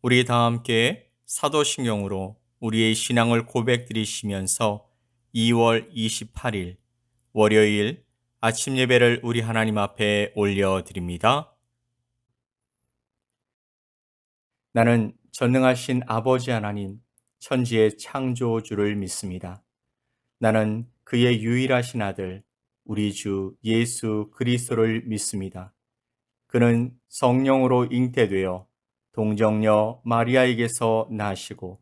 우리 다 함께 사도신경으로 우리의 신앙을 고백드리시면서 2월 28일 월요일 아침 예배를 우리 하나님 앞에 올려드립니다. 나는 전능하신 아버지 하나님, 천지의 창조주를 믿습니다. 나는 그의 유일하신 아들, 우리 주 예수 그리스도를 믿습니다. 그는 성령으로 잉태되어 동정녀 마리아에게서 나시고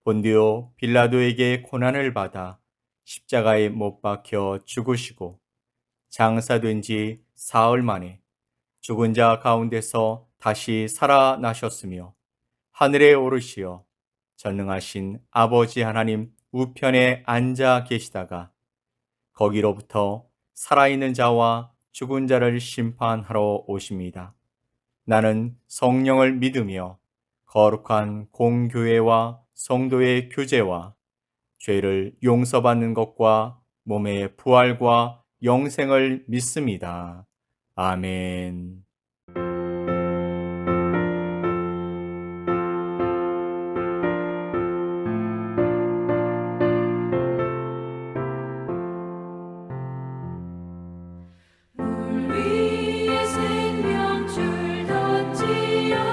본디오 빌라도에게 고난을 받아 십자가에 못 박혀 죽으시고 장사된 지 사흘 만에 죽은 자 가운데서 다시 살아나셨으며 하늘에 오르시어 전능하신 아버지 하나님 우편에 앉아 계시다가 거기로부터 살아있는 자와 죽은 자를 심판하러 오십니다. 나는 성령을 믿으며 거룩한 공교회와 성도의 교제와 죄를 용서받는 것과 몸의 부활과 영생을 믿습니다. 아멘. 물 위에 생명줄 던지어라.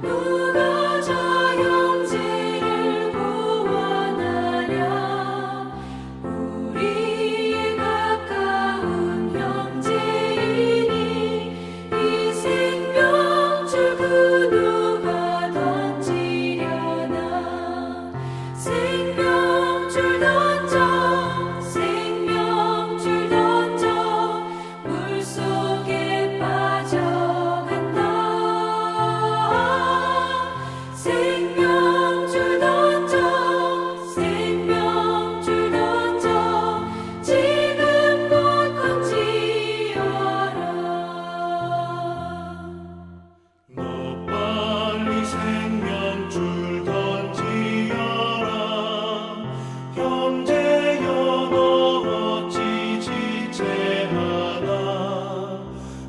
누가 저 형제를 구원하랴. 우리의 가까운 형제이니 이 생명줄 그 누가 던지려나. 생명줄 던져 생명줄 던져 물속에 빠져간다. 생명줄 던져 생명줄 던져 지금 곧 건지어라. 너 빨리 생명줄 던지어라. 형제여 너 어찌 지체하나.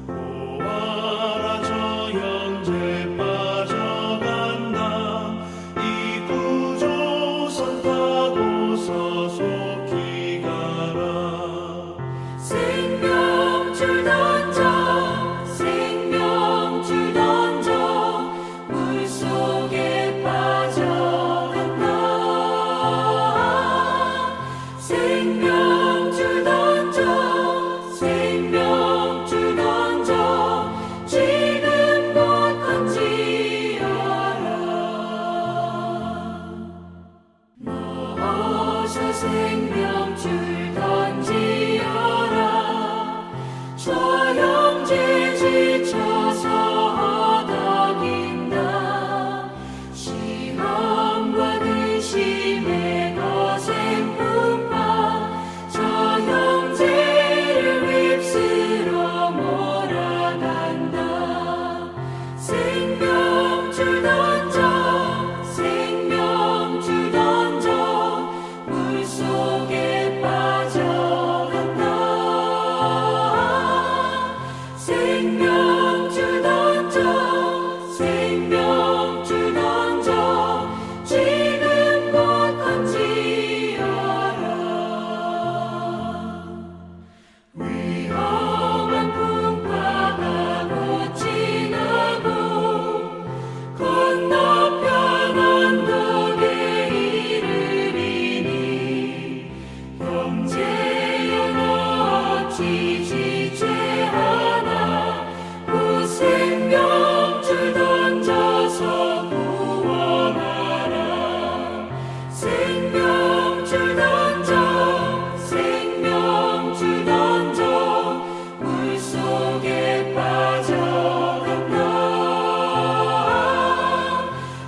보아라 저 형제 빠져간다. 이 구조선 타고서 속히 가라. 생명줄 던져 생명줄 던져 물속에 빠져간다. 생명줄 던져 생명줄 던져 지금 곧 건지어라. 너 어서 생명줄 던지어라. 저 형제 지쳐서 허덕인다. 시험과 근심의 거센 풍파 저 형제를 휩쓸어 몰아간다. 생명줄 던져 생명줄 던져 물속에 빠져간다. 생명줄 던져 생명줄 던져 지금 곧 건지어라. 위험한 풍파가 곧 지나고 건너편 언덕에 이르리니 형제여 너 어찌 지체하나. 그 생명줄 던져서 구원하라. 생명줄 던져 생명줄 던져 물속에 빠져간다.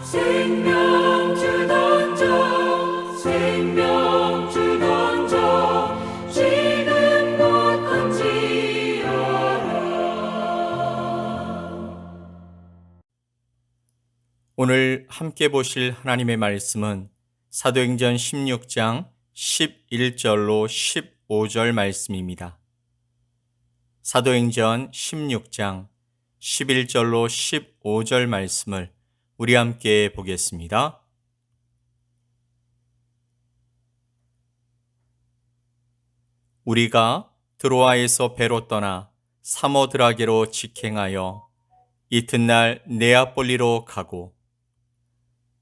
생명줄 던져 생명줄 던져 지금 곧 건지어라. 오늘 함께 보실 하나님의 말씀은 사도행전 16장 11절로 15절 말씀입니다. 사도행전 16장 11절로 15절 말씀을 우리 함께 보겠습니다. 우리가 드로아에서 배로 떠나 사모드라게로 직행하여 이튿날 네아폴리로 가고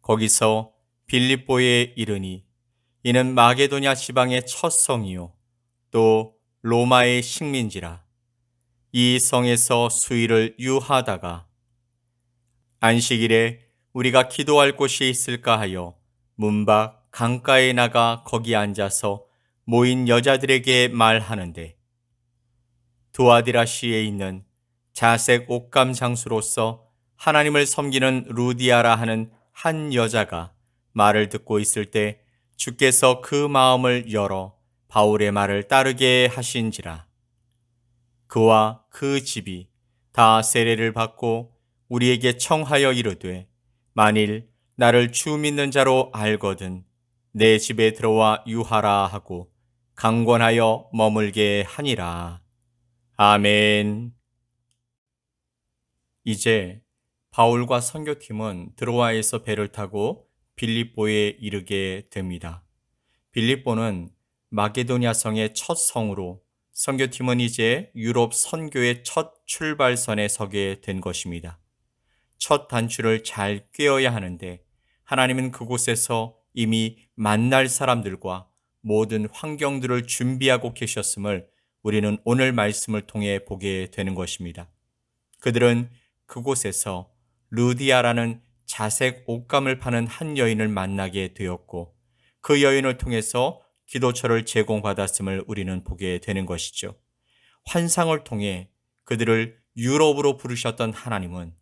거기서 빌립보에 이르니 이는 마게도냐 지방의 첫 성이요 또 로마의 식민지라. 이 성에서 수일을 유하다가 안식일에 우리가 기도할 곳이 있을까 하여 문밖 강가에 나가 거기 앉아서 모인 여자들에게 말하는데 두아디라시에 있는 자색 옷감 장수로서 하나님을 섬기는 루디아라 하는 한 여자가 말을 듣고 있을 때 주께서 그 마음을 열어 바울의 말을 따르게 하신지라. 그와 그 집이 다 세례를 받고 우리에게 청하여 이르되 만일 나를 주 믿는 자로 알거든 내 집에 들어와 유하라 하고 강권하여 머물게 하니라. 아멘. 이제 바울과 선교팀은 드로아에서 배를 타고 빌립보에 이르게 됩니다. 빌립보는 마게도냐 성의 첫 성으로 선교팀은 이제 유럽 선교의 첫 출발선에 서게 된 것입니다. 첫 단추를 잘 꿰어야 하는데 하나님은 그곳에서 이미 만날 사람들과 모든 환경들을 준비하고 계셨음을 우리는 오늘 말씀을 통해 보게 되는 것입니다. 그들은 그곳에서 루디아라는 자색 옷감을 파는 한 여인을 만나게 되었고 그 여인을 통해서 기도처를 제공받았음을 우리는 보게 되는 것이죠. 환상을 통해 그들을 유럽으로 부르셨던 하나님은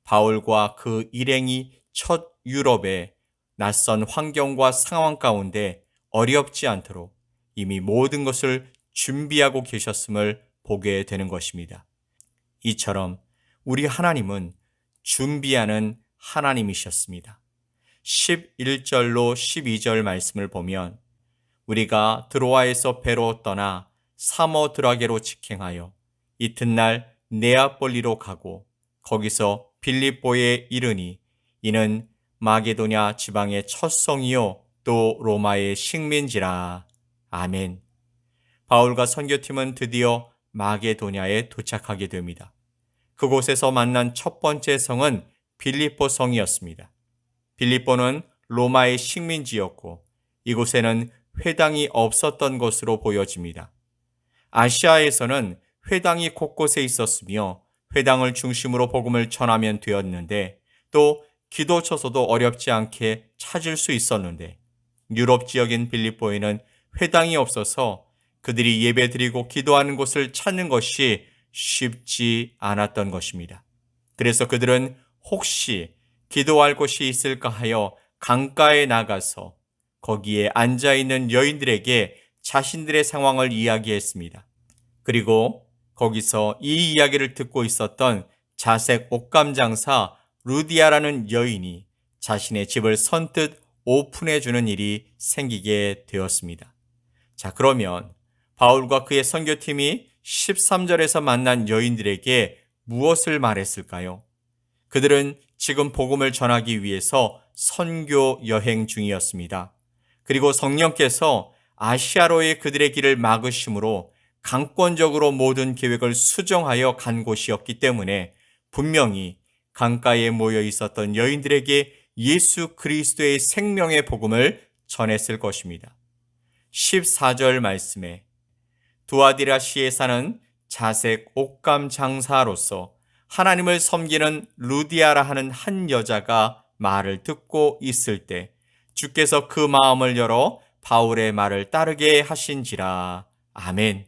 바울과 그 일행이 첫 유럽의 낯선 환경과 상황 가운데 어렵지 않도록 이미 모든 것을 준비하고 계셨음을 보게 되는 것입니다. 이처럼 우리 하나님은 준비하는 하나님이셨습니다. 11절로 12절 말씀을 보면 우리가 드로아에서 배로 떠나 사모드라게로 직행하여 이튿날 네아폴리로 가고 거기서 빌립보에 이르니 이는 마게도냐 지방의 첫 성이요 또 로마의 식민지라. 아멘. 바울과 선교팀은 드디어 마게도냐에 도착하게 됩니다. 그곳에서 만난 첫 번째 성은 빌립보 성이었습니다. 빌립보는 로마의 식민지였고 이곳에는 회당이 없었던 것으로 보여집니다. 아시아에서는 회당이 곳곳에 있었으며 회당을 중심으로 복음을 전하면 되었는데 또 기도처소도 어렵지 않게 찾을 수 있었는데 유럽 지역인 빌립보에는 회당이 없어서 그들이 예배드리고 기도하는 곳을 찾는 것이 쉽지 않았던 것입니다. 그래서 그들은 혹시 기도할 곳이 있을까 하여 강가에 나가서 거기에 앉아있는 여인들에게 자신들의 상황을 이야기했습니다. 그리고 거기서 이 이야기를 듣고 있었던 자색 옷감 장사 루디아라는 여인이 자신의 집을 선뜻 오픈해주는 일이 생기게 되었습니다. 자, 그러면 바울과 그의 선교팀이 13절에서 만난 여인들에게 무엇을 말했을까요? 그들은 지금 복음을 전하기 위해서 선교 여행 중이었습니다. 그리고 성령께서 아시아로의 그들의 길을 막으심으로 강권적으로 모든 계획을 수정하여 간 곳이었기 때문에 분명히 강가에 모여 있었던 여인들에게 예수 그리스도의 생명의 복음을 전했을 것입니다. 14절 말씀에 두아디라시에 사는 자색 옷감 장사로서 하나님을 섬기는 루디아라 하는 한 여자가 말을 듣고 있을 때 주께서 그 마음을 열어 바울의 말을 따르게 하신지라. 아멘.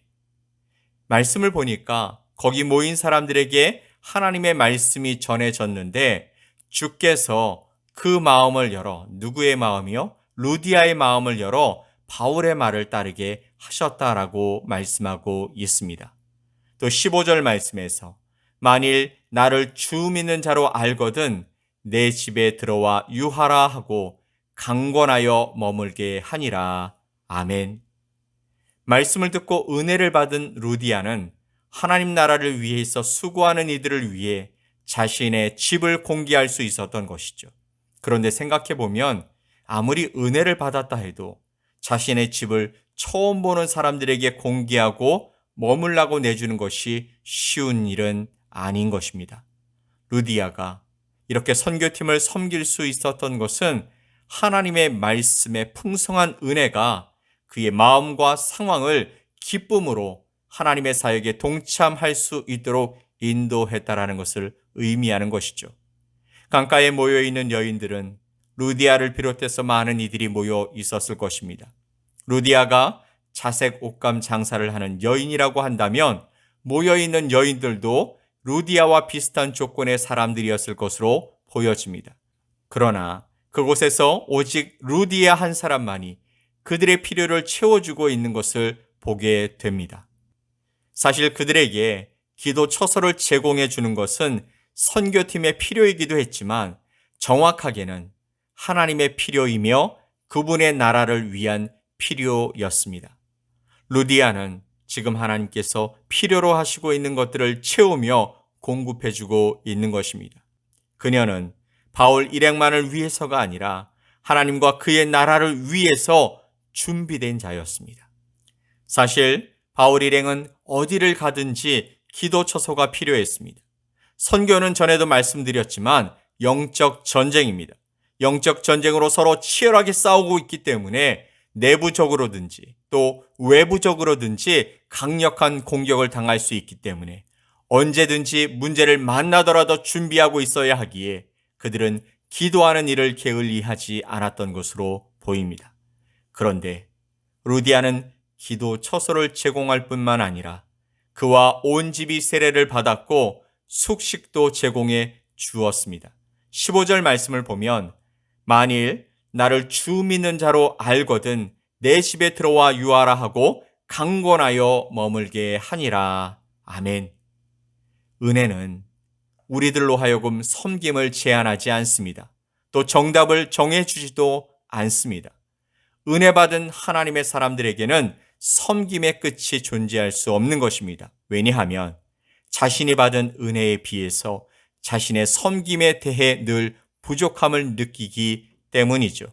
말씀을 보니까 거기 모인 사람들에게 하나님의 말씀이 전해졌는데 주께서 그 마음을 열어 누구의 마음이요? 루디아의 마음을 열어 바울의 말을 따르게 하셨다라고 말씀하고 있습니다. 또 15절 말씀에서 만일 나를 주 믿는 자로 알거든 내 집에 들어와 유하라 하고 강권하여 머물게 하니라. 아멘. 말씀을 듣고 은혜를 받은 루디아는 하나님 나라를 위해서 수고하는 이들을 위해 자신의 집을 공개할 수 있었던 것이죠. 그런데 생각해 보면 아무리 은혜를 받았다 해도 자신의 집을 처음 보는 사람들에게 공개하고 머물라고 내주는 것이 쉬운 일은 아닌 것입니다. 루디아가 이렇게 선교팀을 섬길 수 있었던 것은 하나님의 말씀의 풍성한 은혜가 그의 마음과 상황을 기쁨으로 하나님의 사역에 동참할 수 있도록 인도했다라는 것을 의미하는 것이죠. 강가에 모여 있는 여인들은 루디아를 비롯해서 많은 이들이 모여 있었을 것입니다. 루디아가 자색 옷감 장사를 하는 여인이라고 한다면 모여 있는 여인들도 루디아와 비슷한 조건의 사람들이었을 것으로 보여집니다. 그러나 그곳에서 오직 루디아 한 사람만이 그들의 필요를 채워주고 있는 것을 보게 됩니다. 사실 그들에게 기도 처소를 제공해 주는 것은 선교팀의 필요이기도 했지만 정확하게는 하나님의 필요이며 그분의 나라를 위한 필요였습니다. 루디아는 지금 하나님께서 필요로 하시고 있는 것들을 채우며 공급해 주고 있는 것입니다. 그녀는 바울 일행만을 위해서가 아니라 하나님과 그의 나라를 위해서 준비된 자였습니다. 사실 바울 일행은 어디를 가든지 기도 처소가 필요했습니다. 선교는 전에도 말씀드렸지만 영적 전쟁입니다. 영적 전쟁으로 서로 치열하게 싸우고 있기 때문에 내부적으로든지 또 외부적으로든지 강력한 공격을 당할 수 있기 때문에 언제든지 문제를 만나더라도 준비하고 있어야 하기에 그들은 기도하는 일을 게을리하지 않았던 것으로 보입니다. 그런데 루디아는 기도 처소를 제공할 뿐만 아니라 그와 온 집이 세례를 받았고 숙식도 제공해 주었습니다. 15절 말씀을 보면 만일 나를 주 믿는 자로 알거든 내 집에 들어와 유하라 하고 강권하여 머물게 하니라. 아멘. 은혜는 우리들로 하여금 섬김을 제한하지 않습니다. 또 정답을 정해주지도 않습니다. 은혜 받은 하나님의 사람들에게는 섬김의 끝이 존재할 수 없는 것입니다. 왜냐하면 자신이 받은 은혜에 비해서 자신의 섬김에 대해 늘 부족함을 느끼기 때문이죠.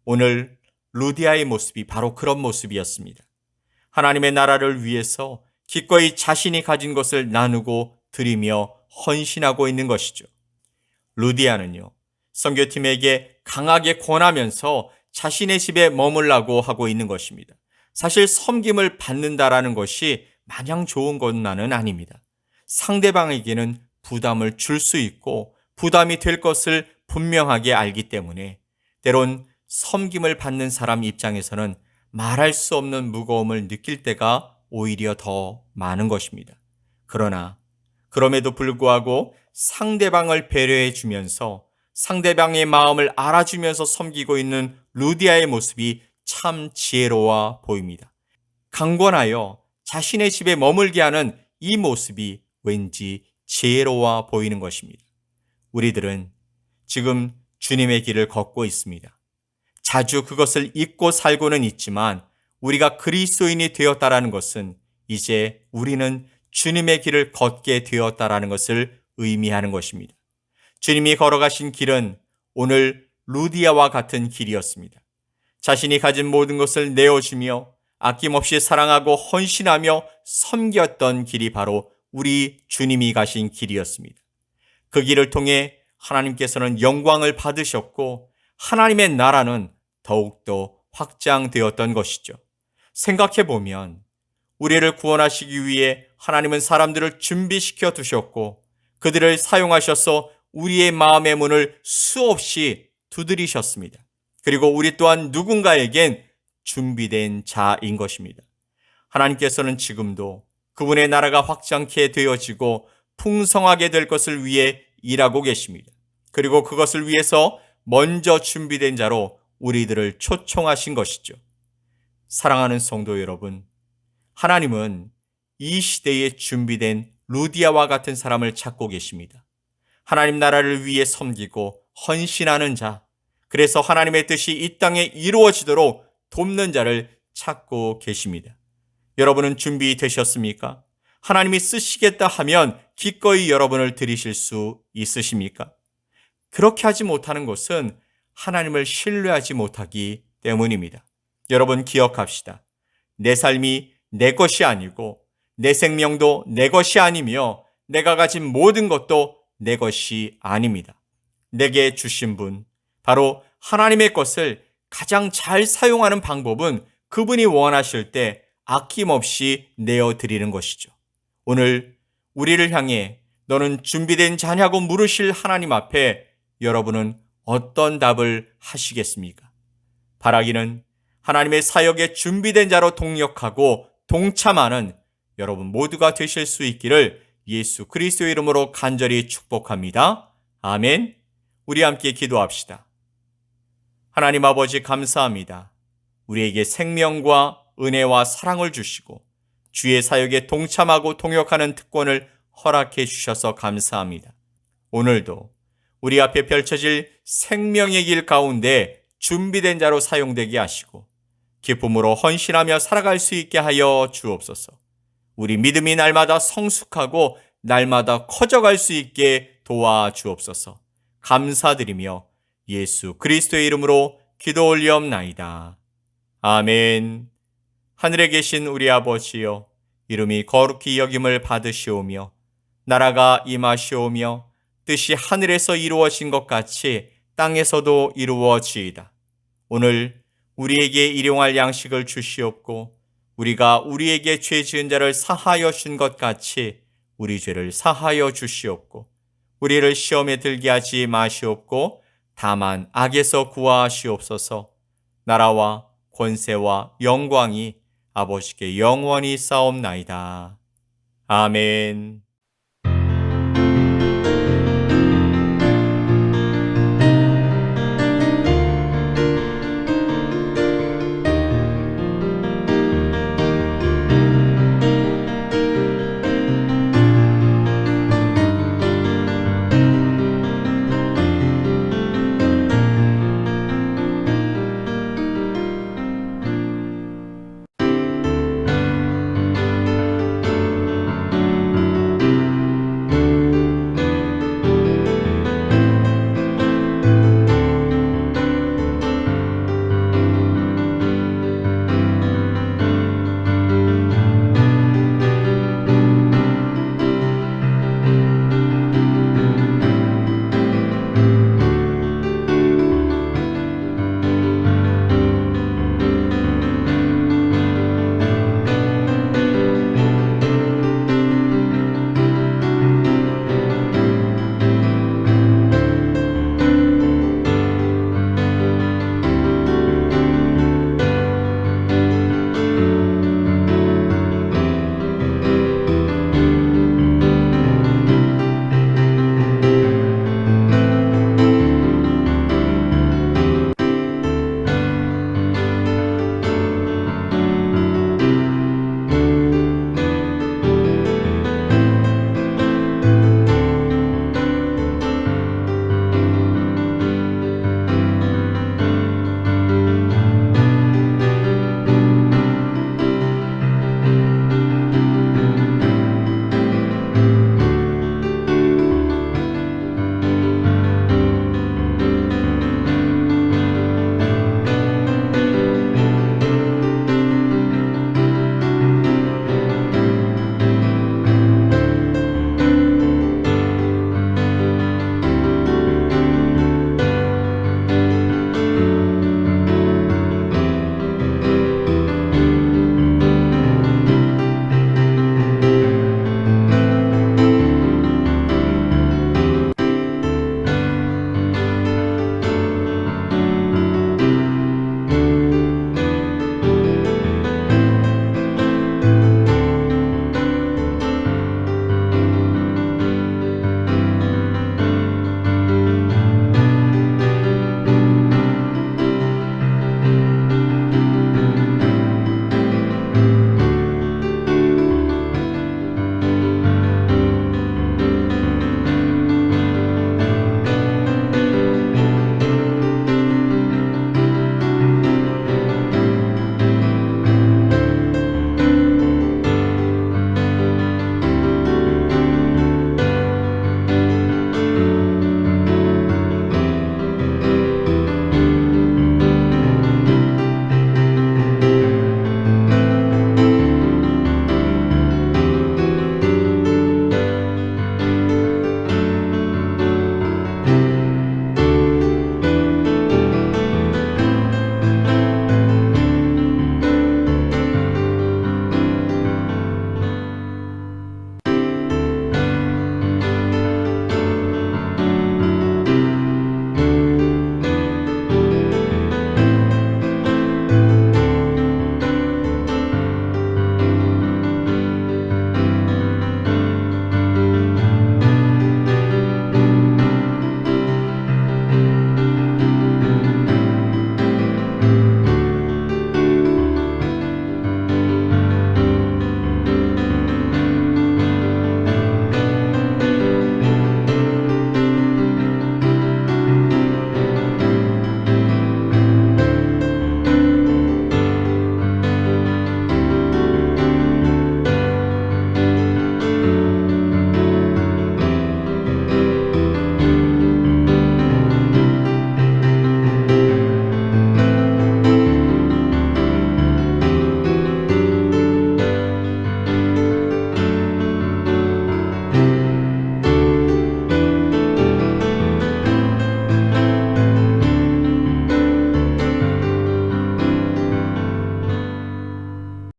오늘 루디아의 모습이 바로 그런 모습이었습니다. 하나님의 나라를 위해서 기꺼이 자신이 가진 것을 나누고 드리며 헌신하고 있는 것이죠. 루디아는요, 선교팀에게 강하게 권하면서 자신의 집에 머물라고 하고 있는 것입니다. 사실 섬김을 받는다라는 것이 마냥 좋은 것만은 아닙니다. 상대방에게는 부담을 줄 수 있고 부담이 될 것을 분명하게 알기 때문에 때론 섬김을 받는 사람 입장에서는 말할 수 없는 무거움을 느낄 때가 오히려 더 많은 것입니다. 그러나 그럼에도 불구하고 상대방을 배려해 주면서 상대방의 마음을 알아주면서 섬기고 있는 루디아의 모습이 참 지혜로워 보입니다. 강권하여 자신의 집에 머물게 하는 이 모습이 왠지 지혜로워 보이는 것입니다. 우리들은 지금 주님의 길을 걷고 있습니다. 자주 그것을 잊고 살고는 있지만 우리가 그리스도인이 되었다라는 것은 이제 우리는 주님의 길을 걷게 되었다라는 것을 의미하는 것입니다. 주님이 걸어가신 길은 오늘 루디아와 같은 길이었습니다. 자신이 가진 모든 것을 내어주며 아낌없이 사랑하고 헌신하며 섬겼던 길이 바로 우리 주님이 가신 길이었습니다. 그 길을 통해 하나님께서는 영광을 받으셨고 하나님의 나라는 더욱더 확장되었던 것이죠. 생각해 보면 우리를 구원하시기 위해 하나님은 사람들을 준비시켜 두셨고 그들을 사용하셔서 우리의 마음의 문을 수없이 두드리셨습니다. 그리고 우리 또한 누군가에겐 준비된 자인 것입니다. 하나님께서는 지금도 그분의 나라가 확장케 되어지고 풍성하게 될 것을 위해 일하고 계십니다. 그리고 그것을 위해서 먼저 준비된 자로 우리들을 초청하신 것이죠. 사랑하는 성도 여러분, 하나님은 이 시대에 준비된 루디아와 같은 사람을 찾고 계십니다. 하나님 나라를 위해 섬기고 헌신하는 자, 그래서 하나님의 뜻이 이 땅에 이루어지도록 돕는 자를 찾고 계십니다. 여러분은 준비되셨습니까? 하나님이 쓰시겠다 하면 기꺼이 여러분을 들이실 수 있으십니까? 그렇게 하지 못하는 것은 하나님을 신뢰하지 못하기 때문입니다. 여러분 기억합시다. 내 삶이 내 것이 아니고 내 생명도 내 것이 아니며 내가 가진 모든 것도 내 것이 아닙니다. 내게 주신 분, 바로 하나님의 것을 가장 잘 사용하는 방법은 그분이 원하실 때 아낌없이 내어드리는 것이죠. 오늘 우리를 향해 너는 준비된 자냐고 물으실 하나님 앞에 여러분은 어떤 답을 하시겠습니까? 바라기는 하나님의 사역에 준비된 자로 동력하고 동참하는 여러분 모두가 되실 수 있기를 예수 그리스도의 이름으로 간절히 축복합니다. 아멘. 우리 함께 기도합시다. 하나님 아버지 감사합니다. 우리에게 생명과 은혜와 사랑을 주시고 주의 사역에 동참하고 동역하는 특권을 허락해 주셔서 감사합니다. 오늘도 우리 앞에 펼쳐질 생명의 길 가운데 준비된 자로 사용되게 하시고 기쁨으로 헌신하며 살아갈 수 있게 하여 주옵소서. 우리 믿음이 날마다 성숙하고 날마다 커져갈 수 있게 도와주옵소서. 감사드리며 예수 그리스도의 이름으로 기도 올리옵나이다. 아멘. 하늘에 계신 우리 아버지여, 이름이 거룩히 여김을 받으시오며 나라가 임하시오며 뜻이 하늘에서 이루어진 것 같이 땅에서도 이루어지이다. 오늘 우리에게 일용할 양식을 주시옵고 우리가 우리에게 죄 지은 자를 사하여 준 것 같이 우리 죄를 사하여 주시옵고 우리를 시험에 들게 하지 마시옵고 다만 악에서 구하시옵소서. 나라와 권세와 영광이 아버지께 영원히 싸움나이다. 아멘.